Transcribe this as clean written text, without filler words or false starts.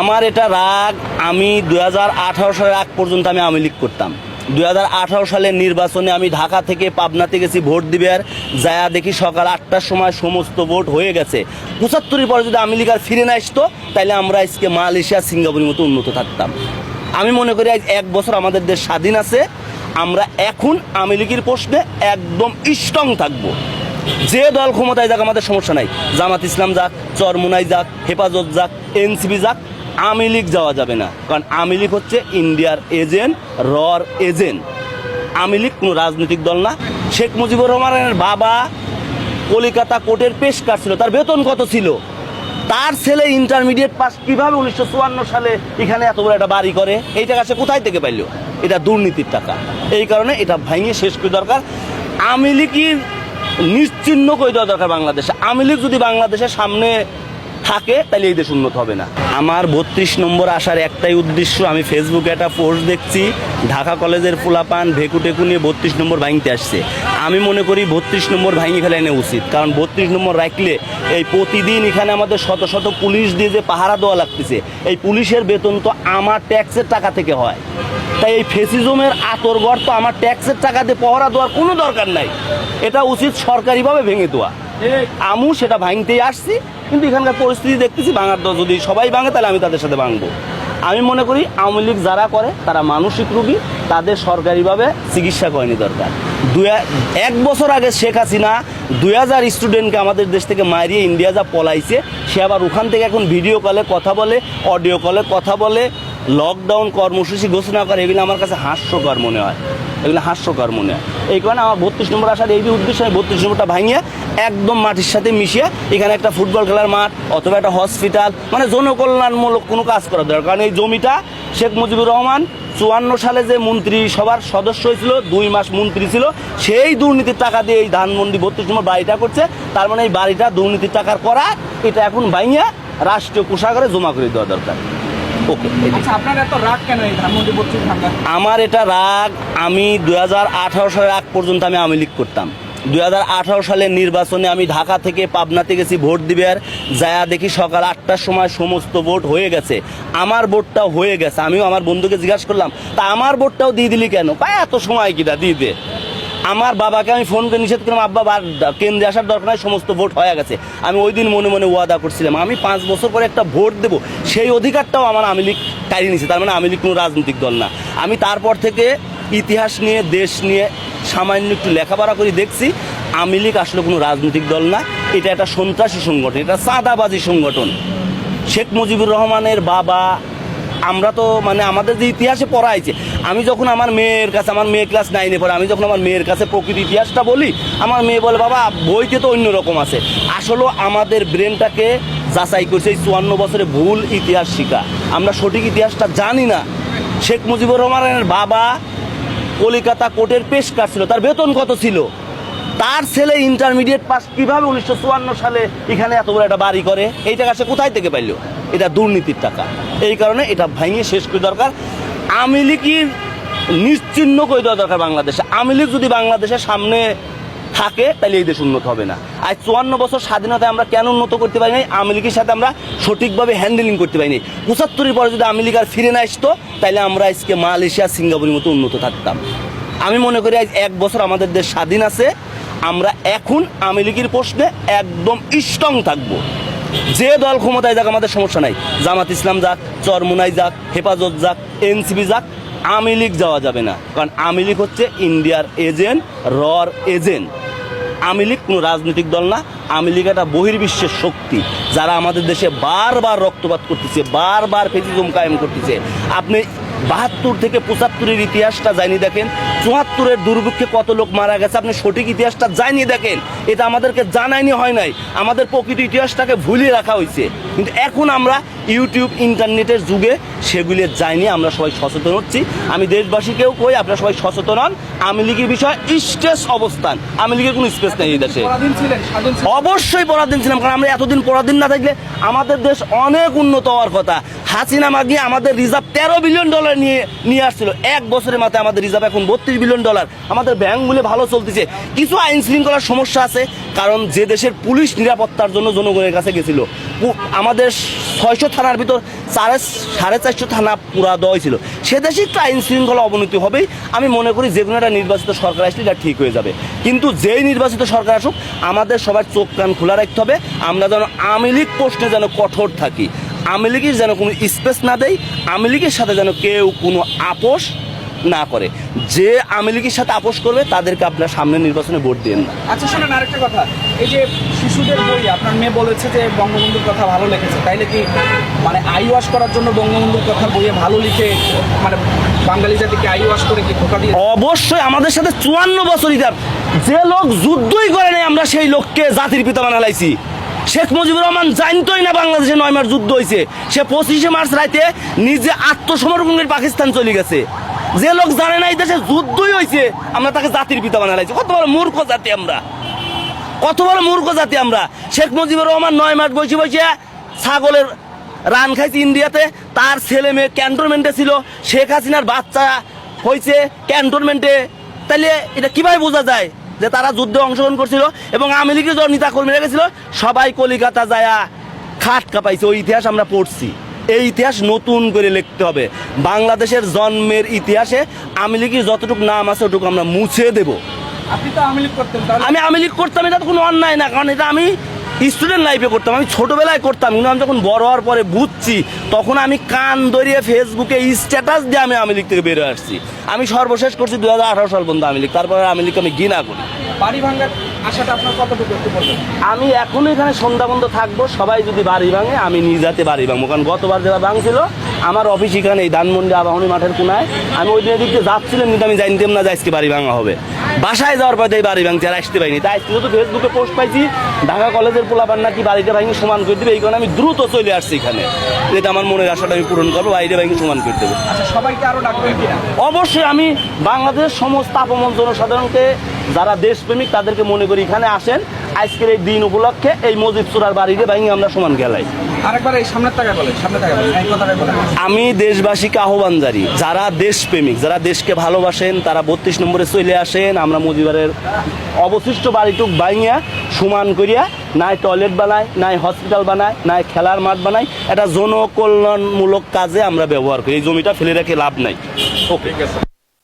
আমার এটা রাগ। আমি 2018 সালের আগ পর্যন্ত আমি আওয়ামী লীগ করতাম। 2018 সালের নির্বাচনে আমি ঢাকা থেকে পাবনাতে গেছি ভোট দিবে, আর যায়া দেখি সকাল 8টার সময় সমস্ত ভোট হয়ে গেছে। 75-এর পরে যদি আওয়ামী লীগ আর ফিরে না আসতো, তাহলে আমরা আজকে মালয়েশিয়া সিঙ্গাপুরের মতো উন্নত থাকতাম। আমি মনে করি আজ 1 বছর আমাদের দেশ স্বাধীন আছে, আমরা এখন আওয়ামী লীগের প্রশ্নে একদম স্ট্রং থাকবো। যে দল ক্ষমতায় যাক আমাদের সমস্যা নাই, জামাত ইসলাম যাক, চরমোনাই যাক, হেফাজত যাক, এনসিপি যাক, আওয়ামী লীগ যাওয়া যাবে না। কারণ আওয়ামী লীগ হচ্ছে ইন্ডিয়ার এজেন্ট, রর এজেন্ট। আওয়ামী লীগ কোনো রাজনৈতিক দল না। শেখ মুজিবুর রহমানের বাবা কলিকাতা কোর্টের পেশকার ছিল, তার বেতন কত ছিল? তার ছেলে ইন্টারমিডিয়েট পাস কিভাবে 1954 সালে এখানে এত বড় একটা বাড়ি করে? এই টাকা সে কোথায় থেকে পাইল? এটা দুর্নীতির টাকা। এই কারণে এটা ভাঙিয়ে শেষ করে দরকার। আওয়ামী লীগের নিশ্চিহ্ন করে দেওয়া দরকার বাংলাদেশে। আওয়ামী লীগ যদি বাংলাদেশের সামনে থাকে, তাহলে এই দেশ উন্নত হবে না। আমার 32 নম্বর আসার একটাই উদ্দেশ্য। আমি ফেসবুকে একটা পোস্ট দেখছি, ঢাকা কলেজের পোলাপান ভেকু টেকু নিয়ে 32 নম্বর ভাঙতে আসছে। আমি মনে করি 32 নম্বর ভাঙি ফেলে নেওয়া উচিত। কারণ 32 নম্বর রাখলে এই প্রতিদিন এখানে আমাদের শত শত পুলিশ দিয়ে যে পাহারা দেওয়া লাগতেছে, এই পুলিশের বেতন তো আমার ট্যাক্সের টাকা থেকে হয়। তাই এই ফেসিজমের আতরগড় তো আমার ট্যাক্সের টাকা দিয়ে পহরা দেওয়ার কোনো দরকার নাই। এটা উচিত সরকারিভাবে ভেঙে দেওয়া। আমি সেটা ভাঙতেই আসছি, কিন্তু এখানকার পরিস্থিতি দেখতেছি ভাঙার দর যদি সবাই ভাঙে, তাহলে আমি তাদের সাথে ভাঙবো। আমি মনে করি আওয়ামী লীগ যারা করে তারা মানসিক রোগী, তাদের সরকারিভাবে চিকিৎসা করানি দরকার। 1 বছর আগে শেখ হাসিনা 2000 স্টুডেন্টকে আমাদের দেশ থেকে মারিয়ে ইন্ডিয়া যা পলাইছে, সে আবার ওখান থেকে এখন ভিডিও কলে কথা বলে, অডিও কলে কথা বলে, লকডাউন কর্মসূচি ঘোষণা করে। এগুলো আমার কাছে হাস্যকর মনে হয়, এগুলো হাস্যকর মনে হয়। এই কারণে আমার 32 নম্বর আসার এই উদ্দেশ্য, আমি 32 নম্বরটা ভাঙিয়ে একদম মাটির সাথে মিশিয়ে এখানে একটা ফুটবল খেলার মাঠ অথবা একটা হসপিটাল, মানে জনকল্যাণমূলক কোনো কাজ করা দরকার। কারণ এই জমিটা শেখ মুজিবুর রহমান 54 সালে যে মন্ত্রী সভার সদস্য হয়েছিল, 2 মাস মন্ত্রী ছিল, সেই দুর্নীতির টাকা দিয়ে এই ধানমন্ডি 32 নম্বর বাড়িটা করছে। তার মানে এই বাড়িটা দুর্নীতির টাকার করা, এটা এখন ভাঙিয়ে রাষ্ট্রীয় কোষাগারে জমা করে দেওয়া দরকার। ওকে। আপনার এত রাগ কেন এই ধানমন্ডি 32 ভাঙা? আমার এটা রাগ। আমি 2018 সালের আগ পর্যন্ত আমি আওয়ামী লীগ করতাম। 2018 সালের নির্বাচনে আমি ঢাকা থেকে পাবনাতে গেছি ভোট দিবে, আর যায়া দেখি সকাল 8টার সময় সমস্ত ভোট হয়ে গেছে। আমার ভোটটাও হয়ে গেছে। আমিও আমার বন্ধুকে জিজ্ঞাসা করলাম, তা আমার ভোটটাও দিয়ে দিলি কেন? পায় এত সময় কিনা দিয়ে দে। আমার বাবাকে আমি ফোন করে নিষেধ করলাম, আব্বা কেন্দ্রে আসার দরকার নাই, সমস্ত ভোট হয়ে গেছে। আমি ওই দিন মনে মনে ওয়াদা করছিলাম আমি 5 বছর পরে একটা ভোট দেবো, সেই অধিকারটাও আমার আওয়ামী লীগ কাড়িয়ে নিয়েছে। তার মানে আওয়ামী লীগ কোনো রাজনৈতিক দল না। আমি তারপর থেকে ইতিহাস নিয়ে, দেশ নিয়ে সামান্য একটু লেখাপড়া করে দেখছি, আওয়ামী লীগ আসলে কোনো রাজনৈতিক দল না। এটা একটা সন্ত্রাসী সংগঠন, এটা চাঁদাবাজি সংগঠন। শেখ মুজিবুর রহমানের বাবা, আমরা তো মানে আমাদের যে ইতিহাসে পড়া হয়েছে, আমি যখন আমার মেয়ের কাছে, আমার মেয়ে ক্লাস 9-এ পড়ে, আমি যখন আমার মেয়ের কাছে প্রকৃত ইতিহাসটা বলি, আমার মেয়ে বলে বাবা বইতে তো অন্য রকম আছে। আসলে আমাদের ব্রেনটাকে যাচাই করছে এই 54 বছরে ভুল ইতিহাস শিখা, আমরা সঠিক ইতিহাসটা জানি না। শেখ মুজিবুর রহমানের বাবা কলিকাতা কোর্টের পেশকার ছিল, তার বেতন কত ছিল? তার ছেলে ইন্টারমিডিয়েট পাস কিভাবে 1954 সালে এখানে এত বড় একটা বাড়ি করে? এই টাকা সে কোথায় থেকে পাইল? এটা দুর্নীতির টাকা। এই কারণে এটা ভাঙিয়ে শেষ করে দরকার। আওয়ামী লীগের নিশ্চিহ্ন করে দেওয়া দরকার বাংলাদেশে। আওয়ামী লীগ যদি বাংলাদেশের সামনে থাকে, তাহলে এই দেশ উন্নত হবে না। আজ 54 বছর স্বাধীনতায় আমরা কেন উন্নত করতে পারি নাই? আওয়ামী লীগের সাথে আমরা সঠিকভাবে হ্যান্ডেলিং করতে পারিনি। 75-এর পরে যদি আওয়ামী লীগ আর ফিরে না আসতো, তাহলে আমরা আজকে মালয়েশিয়া সিঙ্গাপুরের মতো উন্নত থাকতাম। আমি মনে করি আজ 1 বছর আমাদের দেশ স্বাধীন আছে, আমরা এখন আওয়ামী লীগের প্রশ্নে একদম স্ট্রং থাকবো। যে দল ক্ষমতায় যাক আমাদের সমস্যা নাই, জামাত ইসলাম যাক, চরমোনাই যাক, হেফাজত যাক, এনসিপি যাক, আওয়ামী লীগ যাওয়া যাবে না। কারণ আওয়ামী লীগ হচ্ছে ইন্ডিয়ার এজেন্ট, রর এজেন্ট। আওয়ামী লীগ কোনো রাজনৈতিক দল না। আওয়ামী লীগ একটা বহির্বিশ্বের শক্তি, যারা আমাদের দেশে বারবার রক্তপাত করতেছে, বারবার ফেসিজম কায়েম করতেছে। আপনি 72 থেকে 75-এর ইতিহাসটা জানিয়ে দেখেন, 74-এর দুর্ভিক্ষে কত লোক মারা গেছে, আপনি সঠিক ইতিহাসটা জানিয়ে দেখেন। এটা আমাদেরকে জানাইনি হয় নাই, আমাদের প্রকৃত ইতিহাসটাকে ভুলিয়ে রাখা হয়েছে। কিন্তু এখন আমরা ইউটিউব, ইন্টারনেটের যুগে সেগুলি জানিয়ে আমরা সবাই সচেতন হচ্ছি। আমি দেশবাসীকেও কই, আপনারা সবাই সচেতন হন। আওয়ামী লীগের বিষয়ে স্টেজ অবস্থান, আওয়ামী লীগের কোনো স্পেস নেই এই দেশে। অবশ্যই পরাধীন ছিলাম, কারণ আমরা এতদিন পরাধীন না থাকলে আমাদের দেশ অনেক উন্নত হওয়ার কথা। হাসিনা মাগিয়ে আমাদের রিজার্ভ $13 বিলিয়ন করে নিয়ে নিয়ে আসছিল। 1 বছরের মাথায় আমাদের রিজার্ভ এখন $32 বিলিয়ন। আমাদের ব্যাংকগুলো ভালো চলতেছে। কিছু আইন শৃঙ্খলার সমস্যা আছে, কারণ যে দেশের পুলিশ নিরাপত্তার জন্য জনগণের কাছে গেছিল, আমাদের 600 থানার ভিতর 450 থানা পুরা দেওয়া হয়েছিল, সে দেশে একটু আইন শৃঙ্খলা অবনতি হবেই। আমি মনে করি যে কোনো একটা নির্বাচিত সরকার আসলে এটা ঠিক হয়ে যাবে। কিন্তু যেই নির্বাচিত সরকার আসুক, আমাদের সবার চোখ কান খোলা রাখতে হবে। আমরা যেন আওয়ামী লীগ প্রশ্নে যেন কঠোর থাকি, আওয়ামী লীগের যেন কোনো স্পেস না দেয়, আওয়ামী লীগের সাথে যেন কেউ কোনো আপোষ না করে। যে আওয়ামী লীগের সাথে আপোষ করবে তাদেরকে আপনার সামনে নির্বাচনে ভোট দেন না। আচ্ছা শোনেন, আরেকটা কথা, এই যে শিশুদের বই আপনার মেয়ে বলেছে যে বঙ্গবন্ধুর কথা ভালো লিখেছে, তাইলে কি মানে আই ওয়াশ করার জন্য বঙ্গবন্ধুর কথা বইয়ে ভালো লিখে মানে বাঙালি জাতিকে আই ওয়াশ করে কি ধোকা দিয়ে? অবশ্যই আমাদের সাথে 54 বছর ইতিহাস, যে লোক যুদ্ধই করে নাই আমরা সেই লোককে জাতির পিতা বানালাইছি। শেখ মুজিবুর রহমান জানতোই না বাংলাদেশে 9 মাস যুদ্ধ হয়েছে, সে 25শে মার্চ রাতে নিজে আত্মসমর্পণ করে পাকিস্তান চলে গেছে। যে লোক জানে না এই দেশে যুদ্ধই হয়েছে, আমরা তাকে জাতির পিতা বানালাইছি। কত বড় মূর্খ জাতি আমরা, কত বড় মূর্খ জাতি আমরা। শেখ মুজিবুর রহমান 9 মাস বসে বসে ছাগলের রান খাইছে ইন্ডিয়াতে, তার ছেলে মেয়ে ক্যান্টনমেন্টে ছিল, শেখ হাসিনার বাচ্চা হয়েছে ক্যান্টনমেন্টে। তাহলে এটা কিভাবে বোঝা যায় যে তারা যুদ্ধে অংশগ্রহণ করছিল? এবং আওয়ামী লীগের যখন নেতা কর্মীরা গেছিল সবাই কলিকাতা যায়া খাট কাঁপাইছে। ওই ইতিহাস আমরা পড়ছি। এই ইতিহাস নতুন করে লিখতে হবে। বাংলাদেশের জন্মের ইতিহাসে আওয়ামী লীগের যতটুকু নাম আছে ওটুকু আমরা মুছে দেব। আপনি তো আওয়ামী লীগ করতেন, তাহলে আমি আওয়ামী লীগ করতাম, এটা তো কোনো অন্যায় না, কারণ এটা আমি স্টুডেন্ট লাইফে করতাম, আমি ছোটবেলায় করতাম। কিন্তু আমি যখন বড় হওয়ার পরে বুঝছি, তখন আমি কান ধরিয়ে ফেসবুকে স্ট্যাটাস দিয়ে আমি আওয়ামী লীগ থেকে বেরোয় আসছি। আমি সর্বশেষ করছি 2018 সাল পর্যন্ত আওয়ামী লীগ, তারপরে আওয়ামী লীগকে আমি ঘৃণা করি। বাড়ি ভাঙার আশাটা আপনার কতটুকু একটু বলবেন? আমি এখনো এখানে সন্ধ্যা বন্ধ থাকবো, সবাই যদি বাড়ি ভাঙে আমি নিজাতে বাড়ি ভাঙবো। কারণ গতবার যেটা ভাঙছিল আমার অফিস এখানে এই ধানমন্ডি আবাহনী মাঠের কোনায়, আমি ওই দিনের দিকে যাচ্ছিলাম, কিন্তু আমি জানতাম না যে আজকে বাড়ি ভাঙা হবে। বাসায় যাওয়ার পর এই বাড়ি ভাঙতে আর আসতে পারিনি। তাই আজকে তো ফেসবুকে পোস্ট পাইছি ঢাকা কলেজের পোলাপান নাকি বাড়িটা ভাঙি সমান করে দেবে, এই কারণে আমি দ্রুত চলে আসছি এখানে। এটা আমার মনের আশাটা আমি পূরণ করবো, বাড়িটা ভাঙি সমান করে দেবো। আচ্ছা, সবাইকে আরো ডাকবেন কিনা? অবশ্যই আমি বাংলাদেশের সমস্ত আপমন জনসাধারণকে, যারা দেশপ্রেমিক, তাদেরকে মনে করি এখানে আসেন। আজকের এই দিন উপলক্ষে এই মজিদ চূড়ার বাড়িতে ভাঙি আমরা সমান খেলাই। আরেকবার এই সামনের টাকা বলেন, সামনের টাকা বলেন, এই কথাটা বলেন। আমি দেশবাসীকে আহ্বান জারি, যারা দেশপ্রেমিক, যারা দেশকে ভালোবাসেন, তারা 32 নম্বরে চলে আসেন। আমরা মজিবারের অবশিষ্ট বাড়িটুক ভাঙিয়া সমান করিয়া নাই টয়লেট বানাই, নাই হসপিটাল বানাই, নাই খেলার মাঠ বানাই, এটা জনকল্যাণমূলক কাজে আমরা ব্যবহার করি। এই জমিটা ফেলে রেখে লাভ নাই। ওকে।